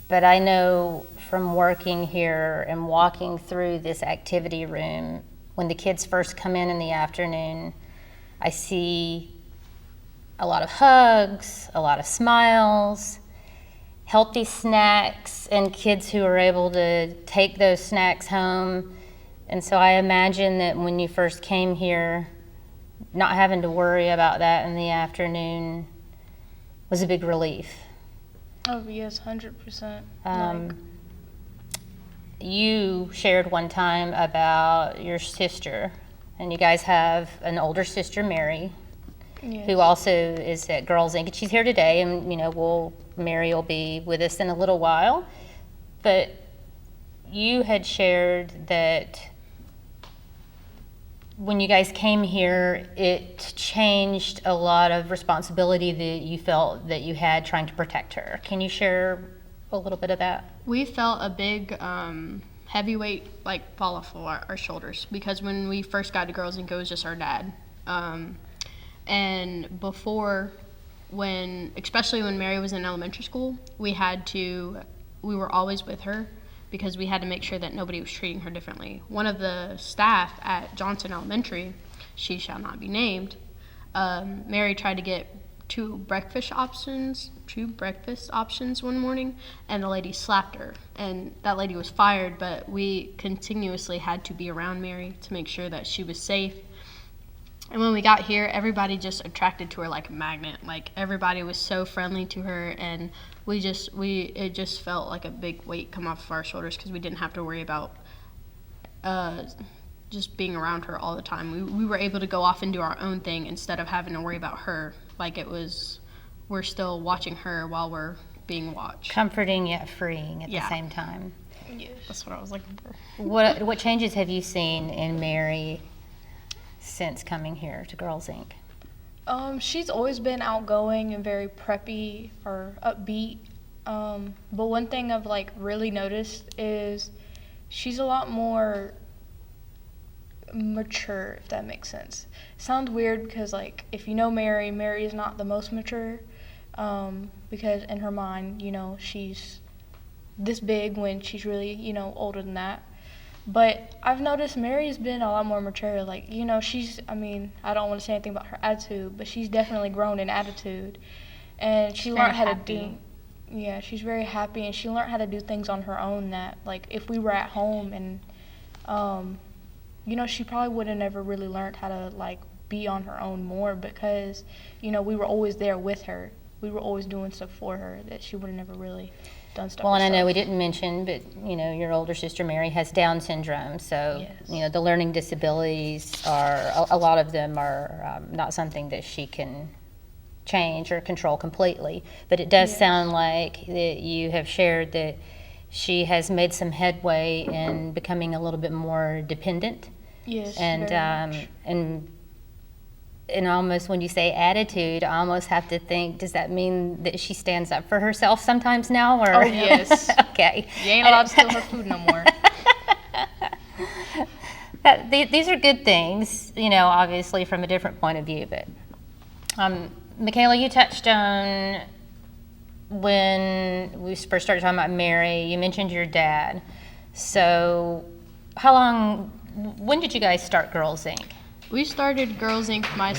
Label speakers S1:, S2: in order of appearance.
S1: But I know from working here and walking through this activity room, when the kids first come in the afternoon, I see a lot of hugs, a lot of smiles, healthy snacks, and kids who are able to take those snacks home. And so I imagine that when you first came here, not having to worry about that in the afternoon was a big relief.
S2: Oh, yes, 100%.
S1: You shared one time about your sister, and you guys have an older sister, Mary,
S2: Yes.
S1: who also is at Girls Inc. And she's here today, and Mary will be with us in a little while. But you had shared that when you guys came here, it changed a lot of responsibility that you felt that you had trying to protect her. Can you share a little bit of that?
S3: We felt a big heavyweight fall off our shoulders because when we first got to Girls Inc., it was just our dad. And before, especially when Mary was in elementary school, we were always with her because we had to make sure that nobody was treating her differently. One of the staff at Johnson Elementary, she shall not be named, Mary tried to get two breakfast options one morning, and the lady slapped her. And that lady was fired, but we continuously had to be around Mary to make sure that she was safe. And when we got here, everybody just attracted to her like a magnet. Like everybody was so friendly to her, and it just felt like a big weight come off of our shoulders because we didn't have to worry about just being around her all the time. We were able to go off and do our own thing instead of having to worry about her. Like we're still watching her while we're being watched.
S1: Comforting yet freeing at the same time.
S2: Yes.
S3: That's what I was looking for.
S1: What changes have you seen in Mary since coming here to Girls Inc.?
S2: She's always been outgoing and very preppy or upbeat. But one thing I've really noticed is she's a lot more mature, if that makes sense. It sounds weird because if you know Mary is not the most mature, because in her mind, she's this big when she's really, older than that. But I've noticed Mary's been a lot more mature. She's, I don't want to say anything about her attitude, but she's definitely grown in attitude. And she learned how to do, she's very happy, and she learned how to do things on her own that, if we were at home and, she probably would have never really learned how to, be on her own more because, we were always there with her. We were always doing stuff for her that she would have never really done stuff.
S1: Well, and I know
S2: herself.
S1: we didn't mention, but your older sister Mary has Down syndrome, so
S2: Yes.
S1: The learning disabilities are a lot of them are not something that she can change or control completely. But it does sound like that you have shared that she has made some headway in becoming a little bit more dependent.
S2: Yes,
S1: And
S2: very much.
S1: and almost when you say attitude, I almost have to think, does that mean that she stands up for herself sometimes now? Or
S2: Oh, yes.
S1: Okay.
S2: You ain't allowed to steal her food no more.
S1: These are good things, obviously from a different point of view. But Michaela, you touched on when we first started talking about Mary, you mentioned your dad. So when did you guys start Girls Inc.?
S3: We started Girls Inc. my